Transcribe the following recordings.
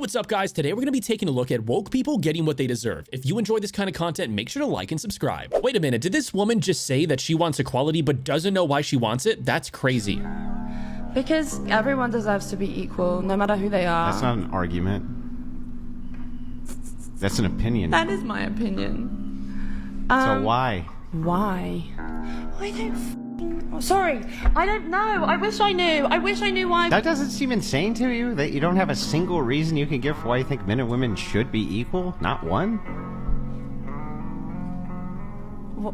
What's up, guys? Today we're gonna be taking a look at woke people getting what they deserve. If you enjoy this kind of content, make sure to like and subscribe. Wait a minute, did this woman just say that she wants equality but doesn't know why she wants it? That's crazy. Because everyone deserves to be equal, no matter who they are. That's not an argument. That's an opinion. That is my opinion. So why? Why? I don't sorry, I don't know. I wish I knew. I wish I knew why. That doesn't seem insane to you? That you don't have a single reason you can give for why you think men and women should be equal? Not one? Well,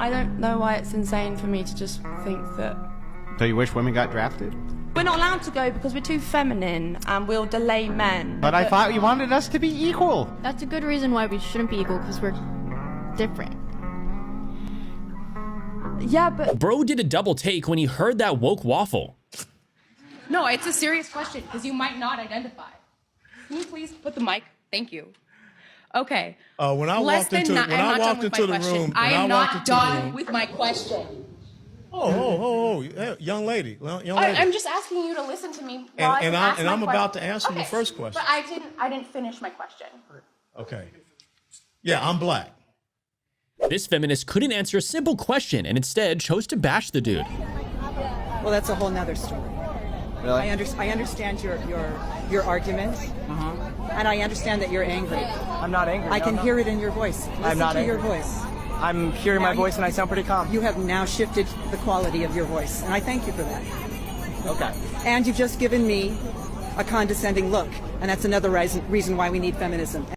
I don't know why it's insane for me to just think that... So you wish women got drafted? We're not allowed to go because we're too feminine and we'll delay men. But I thought you wanted us to be equal. That's a good reason why we shouldn't be equal, because we're different. Yeah, but... Bro did a double take when he heard that woke waffle. No, it's a serious question because you might not identify. Can you please put the mic? Thank you. Okay. When I walked into the room, I am not done with my question. Oh, young lady, I'm just asking you to listen to me. And I'm about to answer your first question. But I didn't finish my question. Okay. Yeah, I'm black. This feminist couldn't answer a simple question and instead chose to bash the dude. Well, that's a whole nother story. Really? I understand your argument, and I understand that you're angry. I'm not angry. I can hear it in your voice. I'm not Listen to angry. your voice. I'm hearing my voice and I sound pretty calm. You have now shifted the quality of your voice, and I thank you for that. Okay. And you've just given me a condescending look, and that's another reason why we need feminism.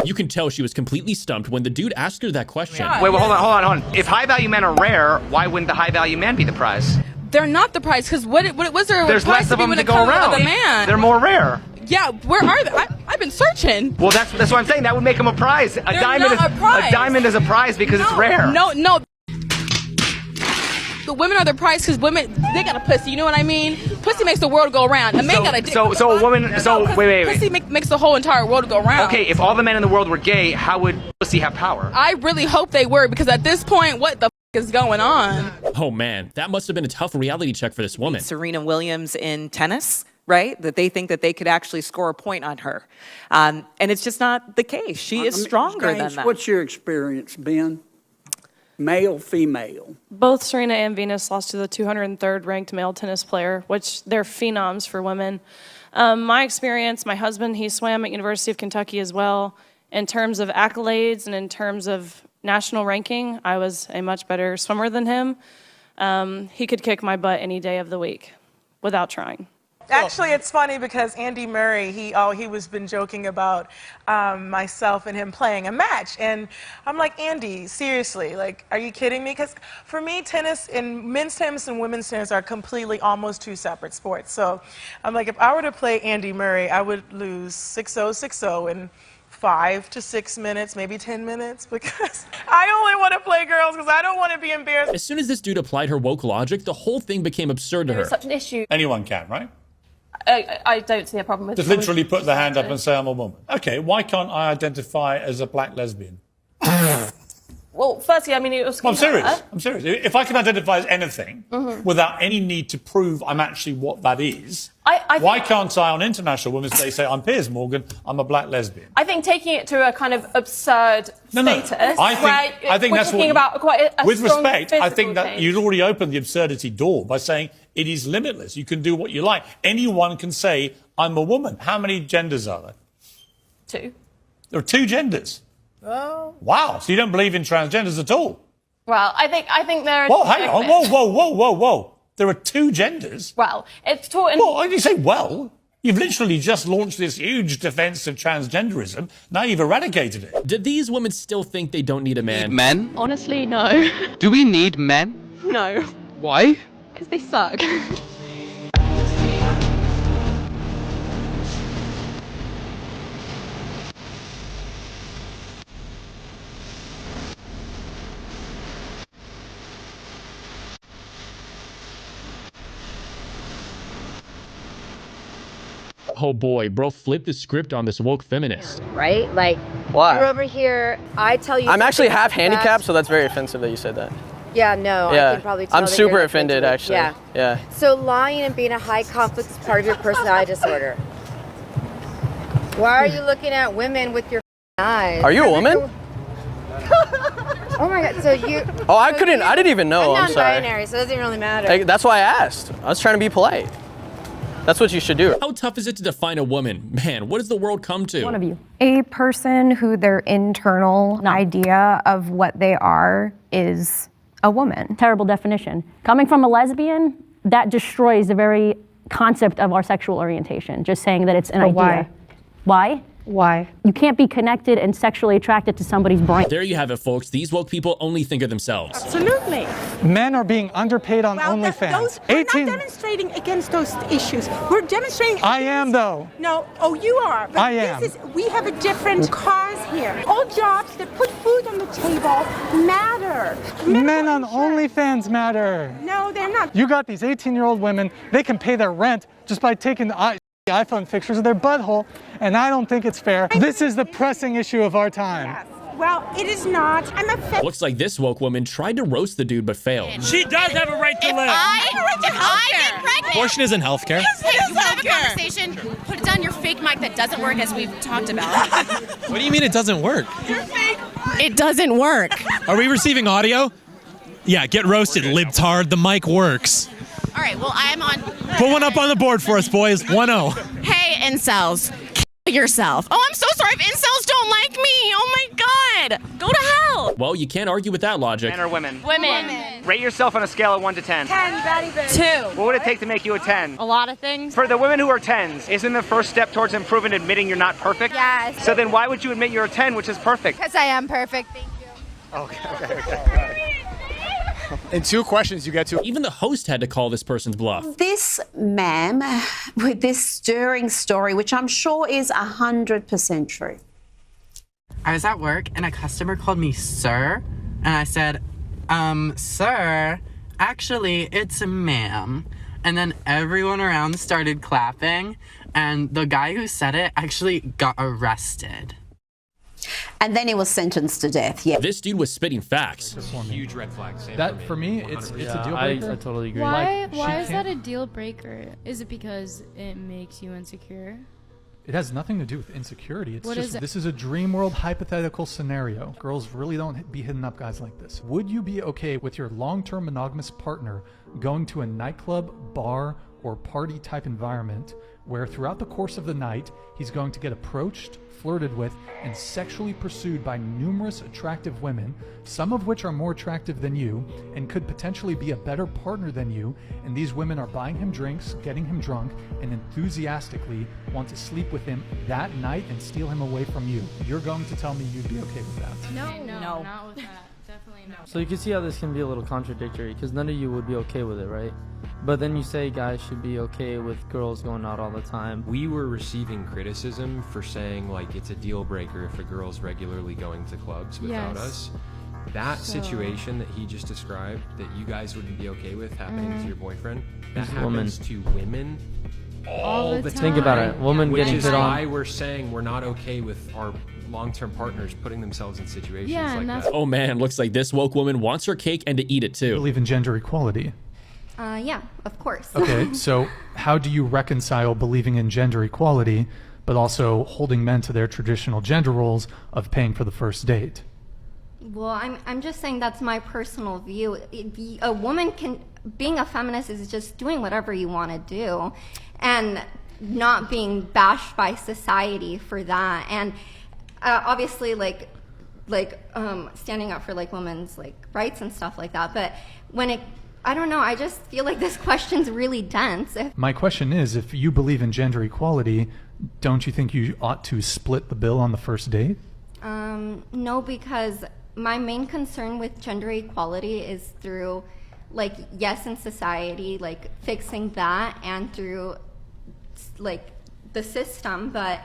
You can tell she was completely stumped when the dude asked her that question. Wait, hold on. If high value men are rare, why wouldn't the high value man be the prize? They're not the prize because what was there? There's less of them to go around. They're more rare. Yeah, where are they? I've been searching. Well, that's what I'm saying. That would make them a prize. A diamond is a prize because it's rare. No. The women are the prize because women, they got a pussy. You know what I mean? Pussy makes the world go around. A man got a dick. So a woman. Wait. Pussy makes the whole entire world go round. Okay, if all the men in the world were gay, how would pussy have power? I really hope they were because at this point, what the is going on? Oh man, that must have been a tough reality check for this woman. Serena Williams in tennis, right? That they think that they could actually score a point on her. And it's just not the case. She is stronger than that. What's your experience, Ben? Male, female? Both Serena and Venus lost to the 203rd ranked male tennis player, which they're phenoms for women. My experience, my husband, he swam at University of Kentucky as well. In terms of accolades and in terms of national ranking, I was a much better swimmer than him. He could kick my butt any day of the week without trying. Actually, it's funny because Andy Murray, he was been joking about myself and him playing a match, and I'm like, Andy, seriously, like, are you kidding me? Because for me, tennis and men's tennis and women's tennis are completely almost two separate sports. So I'm like, if I were to play Andy Murray, I would lose 6-0, 6-0 in 5 to 6 minutes, maybe 10 minutes, because I only want to play girls because I don't want to be embarrassed. As soon as this dude applied her woke logic, the whole thing became absurd to her. It's such an issue. Anyone can, right? I don't see a problem with it. Just literally put the hand up and say I'm a woman. Okay, why can't I identify as a black lesbian? Well, firstly, I mean, it was... I'm serious. If I can identify as anything without any need to prove I'm actually what that is, why can't I on International Women's Day say I'm Piers Morgan, I'm a black lesbian? I think taking it to a kind of absurd status, I think that's talking about quite a with strong respect, I think that change. you'd already opened the absurdity door by saying it is limitless. You can do what you like. Anyone can say, I'm a woman. How many genders are there? 2. There are 2 genders. Oh. Wow. So you don't believe in transgenders at all? Well, I think there are... Well, hang on. Whoa. There are 2 genders? Well, it's taught in... Well, you say, well, you've literally just launched this huge defense of transgenderism. Now you've eradicated it. Do these women still think they don't need a man? Need men? Honestly, no. Do we need men? No. Why? Because they suck. Oh boy, bro flipped the script on this woke feminist. Right? Like, why? you're over here, I tell you... I'm actually half handicapped, so that's very offensive that you said that. Yeah, no, Yeah. I can probably tell I'm that super you're offended, into it. actually. Yeah. Yeah. So lying and being a high conflict is part of your personality disorder. Why are you looking at women with your eyes? Are you a woman? Oh my God, so you... Oh, I didn't even know, I'm sorry. non-binary, so it doesn't really matter. Hey, that's why I asked. I was trying to be polite. That's what you should do. How tough is it to define a woman? Man, what does the world come to? One of you. A person who their internal idea of what they are is a woman. Terrible definition. Coming from a lesbian, that destroys the very concept of our sexual orientation. Just saying that it's an idea. Why? Why? Why? You can't be connected and sexually attracted to somebody's brain. There you have it, folks. These woke people only think of themselves. Absolutely. Men are being underpaid on OnlyFans. We're not demonstrating against those issues. We're demonstrating. I am, though. No, oh, you are. But I am. We have a different cause here. All jobs that put food on the table matter. Men on OnlyFans matter. No, they're not. You got these 18-year-old women. They can pay their rent just by taking the iPhone pictures of their butthole, and I don't think it's fair. This is the pressing issue of our time. Yes. Well, it is not. I'm a Looks like this woke woman tried to roast the dude but failed. She does have a right to live. If I get pregnant, Abortion isn't healthcare. Let's have a conversation. Put it down your fake mic that doesn't work, as we've talked about. What do you mean it doesn't work? It doesn't work. Are we receiving audio? Yeah, get roasted, libtard. The mic works. All right, well, I'm on. Put one up on the board for us, boys. 1-0. Hey, incels. Kill yourself. Oh, I'm so sorry if incels don't like me. Oh my God. Go to hell. Well, you can't argue with that logic. Men or women? Women. Rate yourself on a scale of 1 to 10. 10, Betty Boo. 2. What would it take to make you a 10? A lot of things. For the women who are 10s, isn't the first step towards improving admitting you're not perfect? Yes. So then why would you admit you're a 10, which is perfect? Because I am perfect. Thank you. Okay. In 2 questions, you get to. Even the host had to call this person's bluff. This ma'am with this stirring story, which I'm sure is 100% true. I was at work and a customer called me sir, and I said, sir, actually it's a ma'am. And then everyone around started clapping, and the guy who said it actually got arrested. And then he was sentenced to death, yeah. This dude was spitting facts. Huge red flags. That, for me, it's a deal breaker. I totally agree. Why is that a deal breaker? Is it because it makes you insecure? It has nothing to do with insecurity. It's What just, is it? this is a dream world hypothetical scenario. Girls really don't be hitting up guys like this. Would you be okay with your long-term monogamous partner going to a nightclub, bar, or party type environment where throughout the course of the night, he's going to get approached, flirted with, and sexually pursued by numerous attractive women, some of which are more attractive than you and could potentially be a better partner than you, and these women are buying him drinks, getting him drunk, and enthusiastically want to sleep with him that night and steal him away from you? You're going to tell me you'd be okay with that? No, not with that. Definitely no. So you can see how this can be a little contradictory, because none of you would be okay with it, right? But then you say guys should be okay with girls going out all the time. We were receiving criticism for saying like it's a deal breaker if a girl's regularly going to clubs without us. That situation that he just described that you guys wouldn't be okay with happening to your boyfriend, that happens to women all the time. Think about it. Women which getting is hit on. why we're saying we're not okay with our long-term partners putting themselves in situations like that. Oh man, looks like this woke woman wants her cake and to eat it too. Believe in gender equality. Yeah, of course. Okay, so how do you reconcile believing in gender equality, but also holding men to their traditional gender roles of paying for the first date? Well, I'm just saying that's my personal view. A woman can, being a feminist is just doing whatever you want to do and not being bashed by society for that. And obviously like standing up for like women's like rights and stuff like that. But when it, I don't know, I just feel like this question's really dense. My question is, if you believe in gender equality, don't you think you ought to split the bill on the first date? No, because my main concern with gender equality is through, like, yes, in society, like, fixing that, and through, like, the system, but,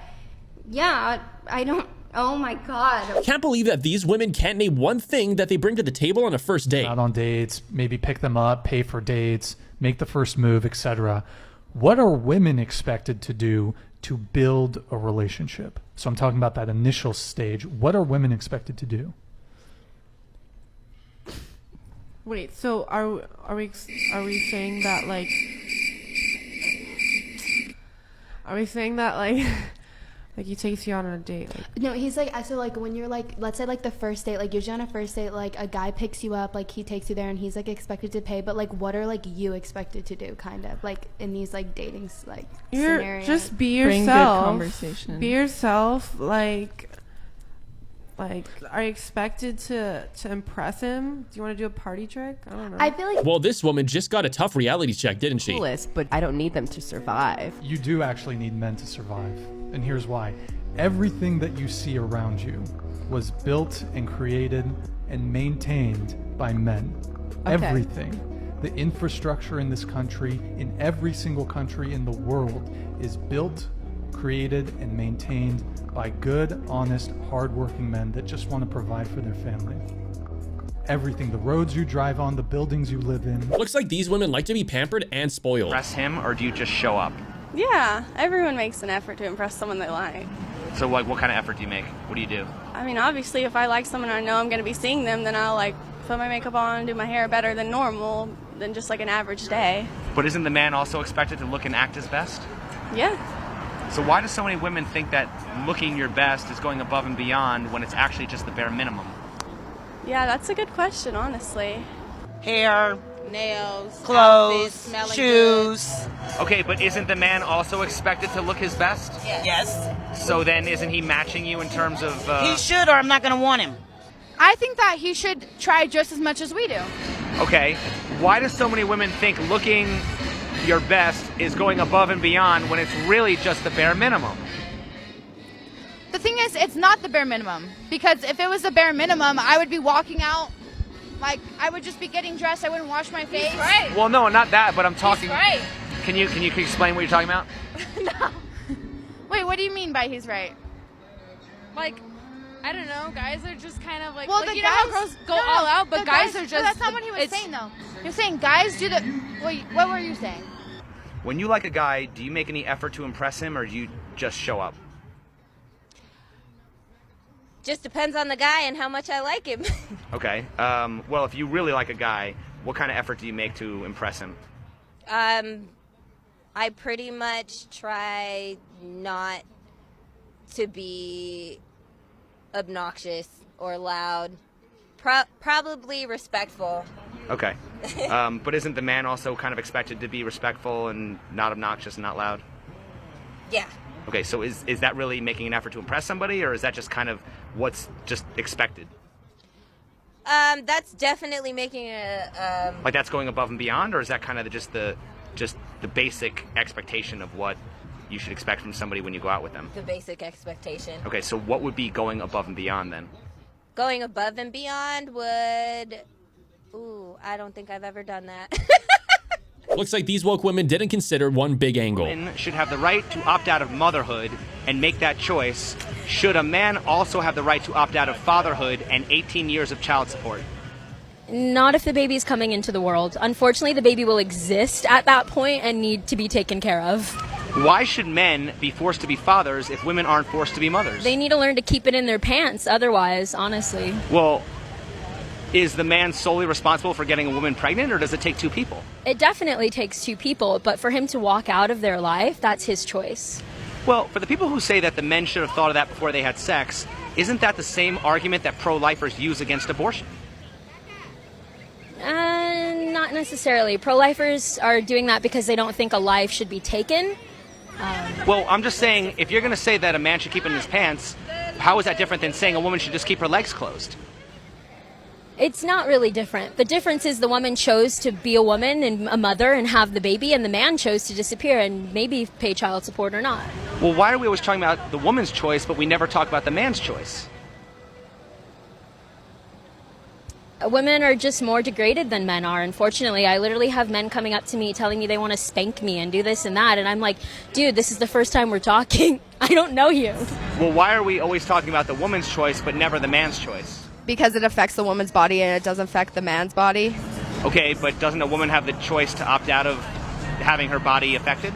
yeah, I don't, oh my God. Can't believe that these women can't name one thing that they bring to the table on a first date. Out on dates, maybe pick them up, pay for dates, make the first move, etc. What are women expected to do to build a relationship? So I'm talking about that initial stage. What are women expected to do? Wait, so are we saying that like? Are we saying that like? Like he takes you out on a date. Like. No, he's like, so like when you're like, let's say like the first date, like usually on a first date, like a guy picks you up, like he takes you there and he's like expected to pay, but like what are like you expected to do, kind of like in these like dating like scenarios? Just be yourself. Bring good conversation. Be yourself. Like are you expected to impress him? Do you want to do a party trick? I don't know. I feel like. Well, this woman just got a tough reality check, didn't she? But I don't need them to survive. You do actually need men to survive. And here's why. Everything that you see around you was built and created and maintained by men. Okay. Everything. The infrastructure in this country, in every single country in the world, is built, created, and maintained by good, honest, hardworking men that just want to provide for their family. Everything, the roads you drive on, the buildings you live in. Looks like these women like to be pampered and spoiled. Impress him, or do you just show up? Yeah, everyone makes an effort to impress someone they like. So like, what kind of effort do you make? What do you do? I mean, obviously, if I like someone I know I'm going to be seeing them, then I'll like put my makeup on, do my hair better than normal, than just like an average day. But isn't the man also expected to look and act his best? Yeah. So why do so many women think that looking your best is going above and beyond when it's actually just the bare minimum? Yeah, that's a good question, honestly. Hair, nails, clothes, shoes. Okay, but isn't the man also expected to look his best? Yes. So then isn't he matching you in terms of... He should, or I'm not going to want him. I think that he should try just as much as we do. Okay, why do so many women think looking your best is going above and beyond when it's really just the bare minimum? The thing is, it's not the bare minimum. Because if it was the bare minimum, I would be walking out, like, I would just be getting dressed, I wouldn't wash my face. He's right. Well, no, not that, but I'm talking... He's right. Can you explain what you're talking about? No. Wait, what do you mean by he's right? Like, I don't know, guys are just kind of like, well, like, you know how girls go all out, but guys are just... No, that's not what he was saying, though. You're saying guys do the... Wait, what were you saying? When you like a guy, do you make any effort to impress him, or do you just show up? Just depends on the guy and how much I like him. Okay. Well, if you really like a guy, what kind of effort do you make to impress him? I pretty much try not to be obnoxious or loud. Probably respectful. Okay. But isn't the man also kind of expected to be respectful and not obnoxious and not loud? Yeah. Okay, so is that really making an effort to impress somebody, or is that just kind of what's just expected? That's definitely making a... Like that's going above and beyond, or is that kind of just the basic expectation of what you should expect from somebody when you go out with them? The basic expectation. Okay, so what would be going above and beyond then? Going above and beyond would... Ooh, I don't think I've ever done that. Looks like these woke women didn't consider one big angle. Women should have the right to opt out of motherhood and make that choice. Should a man also have the right to opt out of fatherhood and 18 years of child support? Not if the baby is coming into the world. Unfortunately, the baby will exist at that point and need to be taken care of. Why should men be forced to be fathers if women aren't forced to be mothers? They need to learn to keep it in their pants otherwise, honestly. Well, is the man solely responsible for getting a woman pregnant, or does it take two people? It definitely takes two people, but for him to walk out of their life, that's his choice. Well, for the people who say that the men should have thought of that before they had sex, isn't that the same argument that pro-lifers use against abortion? Not necessarily. Pro-lifers are doing that because they don't think a life should be taken. Well, I'm just saying, if you're going to say that a man should keep it in his pants, how is that different than saying a woman should just keep her legs closed? It's not really different. The difference is the woman chose to be a woman and a mother and have the baby, and the man chose to disappear and maybe pay child support or not. Well, why are we always talking about the woman's choice, but we never talk about the man's choice? Women are just more degraded than men are, unfortunately. I literally have men coming up to me telling me they want to spank me and do this and that, and I'm like, dude, this is the first time we're talking. I don't know you. Well, why are we always talking about the woman's choice, but never the man's choice? Because it affects the woman's body and it doesn't affect the man's body. Okay, but doesn't a woman have the choice to opt out of having her body affected?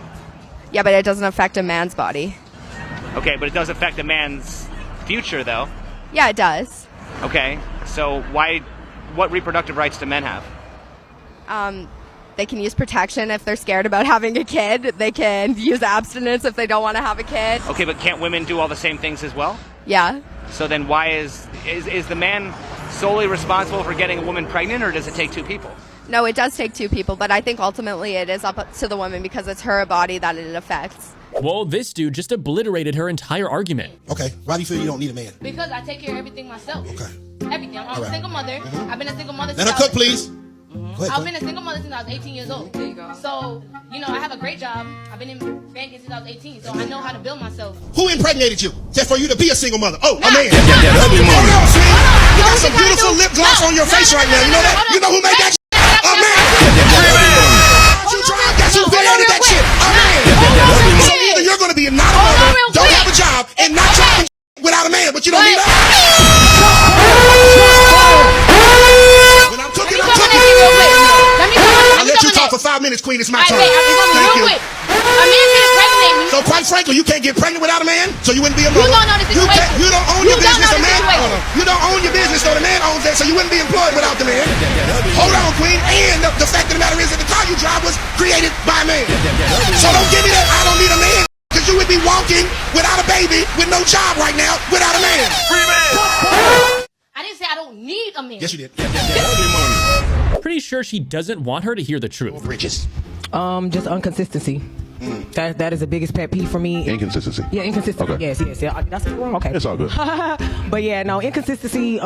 Yeah, but it doesn't affect a man's body. Okay, but it does affect a man's future, though. Yeah, it does. Okay, so what reproductive rights do men have? They can use protection if they're scared about having a kid. They can use abstinence if they don't want to have a kid. Okay, but can't women do all the same things as well? Yeah. So then why is the man solely responsible for getting a woman pregnant, or does it take two people? No, it does take two people, but I think ultimately it is up to the woman because it's her body that it affects. Well, this dude just obliterated her entire argument. Okay, why do you feel you don't need a man? Because I take care of everything myself. Okay. Everything. I'm a single mother. I've been a single mother Let since her cook, please. I've been a single mother since I was 18 years old. There you go. So, I have a great job. I've been in banking since I was 18, so I know how to build myself. Who impregnated you? Just for you to be a single mother? Oh, a man. Ugly mother. Hold on, sweetie. You got some beautiful lip gloss on your face right now. You know that? You know who made that shit? A man. You drive. Guess who created that shit? A man. So either you're going to be not a mother, don't have a job, and not driving without a man, but you don't need a man. When I'm cooking, I'm cooking. I'll let you talk for 5 minutes, Queen. It's my turn. Thank you. A man can't impregnate me. So quite frankly, you can't get pregnant without a man, so you wouldn't be a mother. You don't know the situation. You don't own your business, a man. You don't own your business, so the man owns that, so you wouldn't be employed without the man. Hold on, Queen. And the fact of the matter is that the car you drive was created by a man. So don't give me that I don't need a man, because you would be walking without a baby with no job right now without a man. Free man. I didn't say I don't need a man. Yes, you did. Pretty sure she doesn't want her to hear the truth. Riches. Just inconsistency. That is the biggest pet peeve for me. Inconsistency. Yeah, inconsistency. Okay. Yes. Yeah. That's wrong. Okay. It's all good. But yeah, no, inconsistency.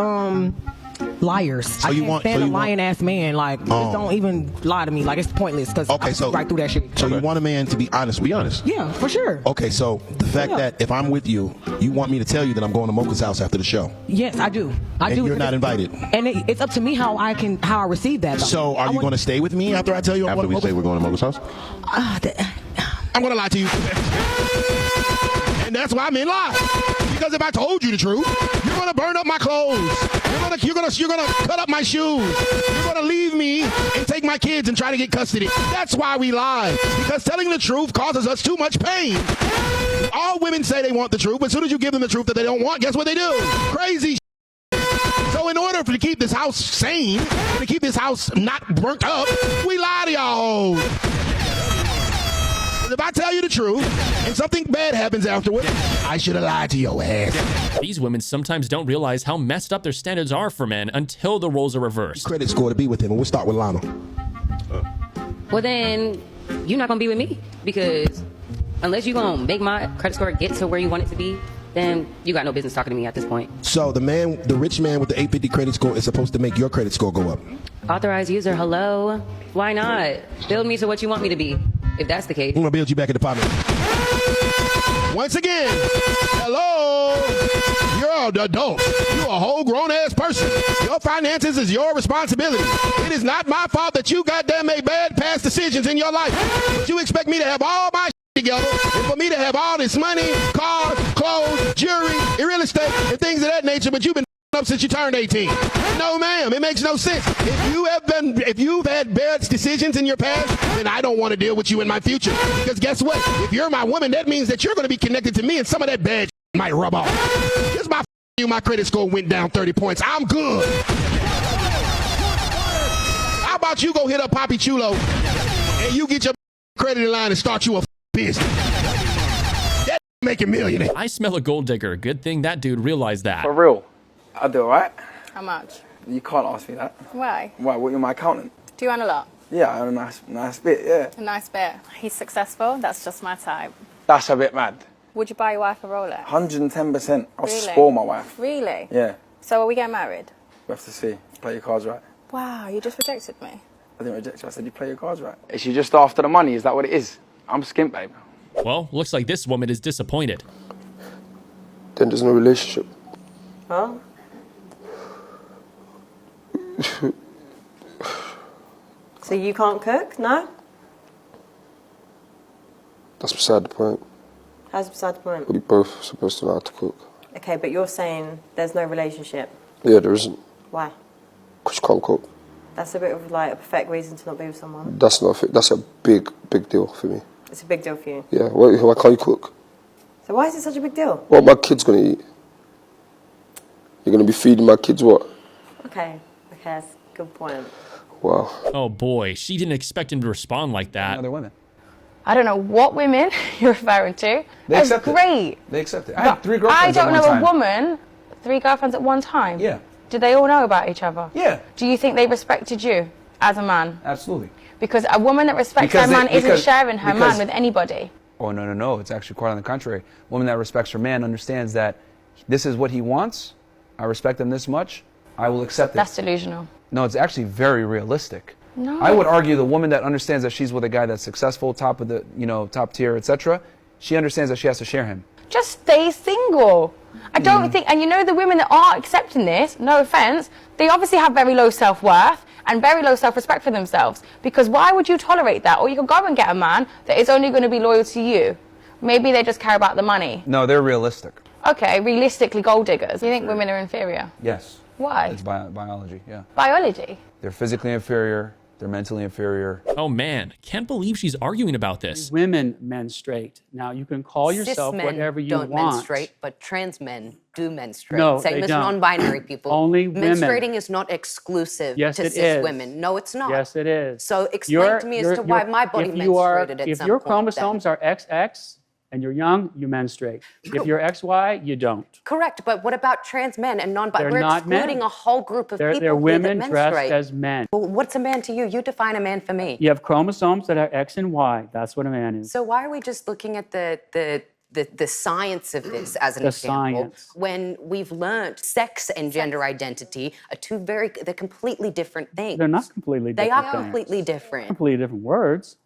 Liars. I can't stand a lying ass man. Like, just don't even lie to me. Like, it's pointless because I see right through that shit. So you want a man to be honest? Be honest. Yeah, for sure. Okay, so the fact that if I'm with you, you want me to tell you that I'm going to Mocha's house after the show. Yes, I do. I do. You're not invited. And it's up to me how I receive that. Though. So are you going to stay with me after I tell you? After we say we're going to Mocha's house? I'm going to lie to you. And that's why men lie. Because if I told you the truth, you're gonna burn up my clothes. You're gonna cut up my shoes. You're gonna leave me and take my kids and try to get custody. That's why we lie. Because telling the truth causes us too much pain. All women say they want the truth, but as soon as you give them the truth that they don't want, guess what they do? Crazy. So in order to keep this house sane, to keep this house not burnt up, we lie to y'all. If I tell you the truth and something bad happens afterward, I should have lied to your ass. These women sometimes don't realize how messed up their standards are for men until the roles are reversed. Credit score to be with him, and we'll start with Lana. Well, then you're not gonna be with me, because unless you're gonna make my credit score get to where you want it to be, then you got no business talking to me at this point. So the rich man with the 850 credit score is supposed to make your credit score go up. Authorized user, hello? Why not? Build me to what you want me to be, if that's the case. I'm gonna build you back in the department. Once again, hello? You're an adult. You're a whole grown-ass person. Your finances is your responsibility. It is not my fault that you goddamn made bad past decisions in your life. But you expect me to have all my together, and for me to have all this money, cars, clothes, jewelry, real estate, and things of that nature, but you've been up since you turned 18. No, ma'am, it makes no sense. If you've had bad decisions in your past, then I don't want to deal with you in my future. Because guess what? If you're my woman, that means that you're going to be connected to me, and some of that bad might rub off. Just my credit score went down 30 points. I'm good. How about you go hit up Poppy Chulo, and you get your credit in line and start you a business. That make a millionaire. I smell a gold digger. Good thing that dude realized that. For real, I do, right? How much? You can't ask me that. Why? Why? Well, you're my accountant. Do you earn a lot? Yeah, I earn a nice bit, yeah. A nice bit. He's successful. That's just my type. That's a bit mad. Would you buy your wife a Rolex? 110%. I'll Really? spoil my wife. Really? Yeah. So are we getting married? We have to see. Play your cards right. Wow, you just rejected me. I didn't reject you. I said you play your cards right. Is she just after the money? Is that what it is? I'm skint, babe. Well, looks like this woman is disappointed. Then there's no relationship. Huh? So you can't cook, no? That's beside the point. How's beside the point? We're both supposed to know how to cook. Okay, but you're saying there's no relationship. Yeah, there isn't. Why? Because you can't cook. That's a bit of like a perfect reason to not be with someone. That's a big deal for me. It's a big deal for you. Yeah, why can't you cook? So why is it such a big deal? What my kids gonna eat? You're gonna be feeding my kids what? Okay, that's a good point. Wow. Oh boy, she didn't expect him to respond like that. Other women. I don't know what women you're referring to. They accept it. Great. They accept it. I had 3 girlfriends I don't at know one a time. woman, 3 girlfriends at one time. Yeah. Do they all know about each other? Yeah. Do you think they respected you as a man? Absolutely. Because a woman that respects her man isn't sharing her man with anybody. Oh, no. It's actually quite on the contrary. A woman that respects her man understands that this is what he wants. I respect him this much. I will accept it. That's delusional. No, it's actually very realistic. No. I would argue the woman that understands that she's with a guy that's successful, top of the, top tier, etc., she understands that she has to share him. Just stay single. I don't think, and the women that are accepting this, no offense, they obviously have very low self-worth and very low self-respect for themselves. Because why would you tolerate that? Or you could go and get a man that is only going to be loyal to you. Maybe they just care about the money. No, they're realistic. Okay, realistically gold diggers. You think women are inferior? Yes. Why? It's biology, yeah. Biology? They're physically inferior. They're mentally inferior. Oh man, can't believe she's arguing about this. Women menstruate. Now you can call yourself whatever you want. Cis men don't menstruate, but trans men do menstruate. No, Same they as don't. non-binary people. Only women. Menstruating is not exclusive to cis women. No, it's not. Yes, it is. So explain to me as to why my body menstruated at some If your point chromosomes are XX and you're young, you menstruate. If you're XY, you don't. Correct, but what about trans men and non-binary? We're not excluding men. a whole group of people They're here women that dressed menstruate. as men. Well, what's a man to you? You define a man for me. You have chromosomes that are X and Y. That's what a man is. So why are we just looking at the science of this as an example when we've learned sex and gender identity are they're completely different things? They're not completely different They are things. completely different. Completely different words.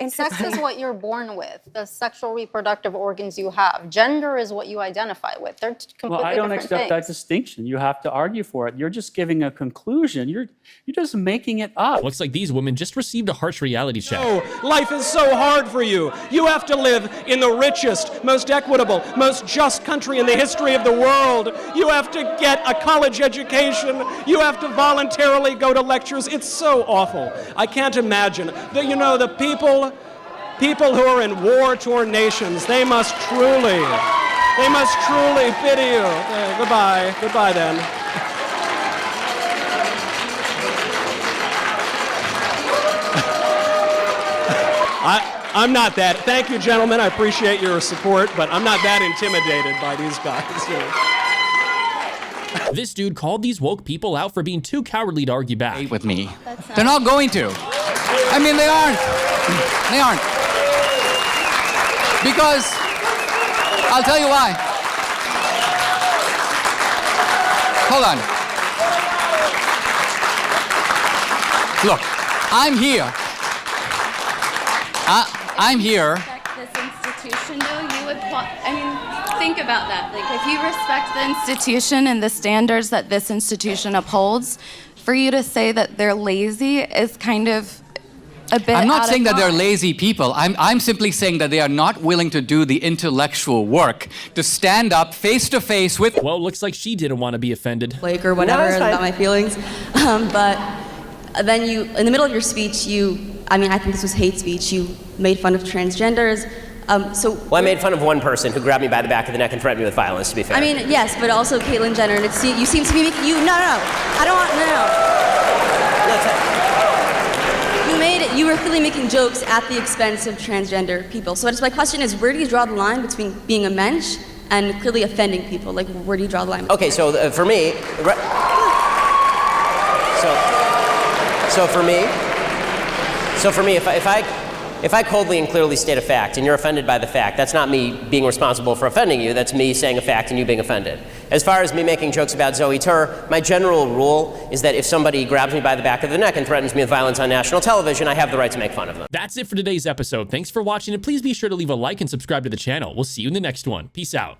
Sex is what you're born with, the sexual reproductive organs you have. Gender is what you identify with. They're completely Well, I don't different accept that things. distinction. You have to argue for it. You're just giving a conclusion. You're just making it up. Looks like these women just received a harsh reality check. Life is so hard for you. You have to live in the richest, most equitable, most just country in the history of the world. You have to get a college education. You have to voluntarily go to lectures. It's so awful. I can't imagine. The people who are in war-torn nations, they must truly pity you. Goodbye then. I'm not that. Thank you, gentlemen. I appreciate your support, but I'm not that intimidated by these guys. This dude called these woke people out for being too cowardly to argue back. With me. They're not going to. I mean, they aren't. They aren't. Because, I'll tell you why. Hold on. Look, I'm here. I'm here. This institution, though, you would. Think about that. Like, if you respect the institution and the standards that this institution upholds, for you to say that they're lazy is kind of a bit. I'm not saying that they're lazy people. I'm simply saying that they are not willing to do the intellectual work to stand up face to face with. Well, looks like she didn't want to be offended. Like or whatever about my feelings, but then you, in the middle of your speech, I think this was hate speech. You made fun of transgenders. Well, I made fun of one person who grabbed me by the back of the neck and threatened me with violence, to be fair. Yes, but also Caitlyn Jenner. And you seem to be making You were clearly making jokes at the expense of transgender people. So my question is, where do you draw the line between being a mensch and clearly offending people? Like, where do you draw the line? Okay, so for me, if I coldly and clearly state a fact and you're offended by the fact, that's not me being responsible for offending you, that's me saying a fact and you being offended. As far as me making jokes about Zoe Tur, my general rule is that if somebody grabs me by the back of the neck and threatens me with violence on national television, I have the right to make fun of them. That's it for today's episode. Thanks for watching, and please be sure to leave a like and subscribe to the channel. We'll see you in the next one. Peace out.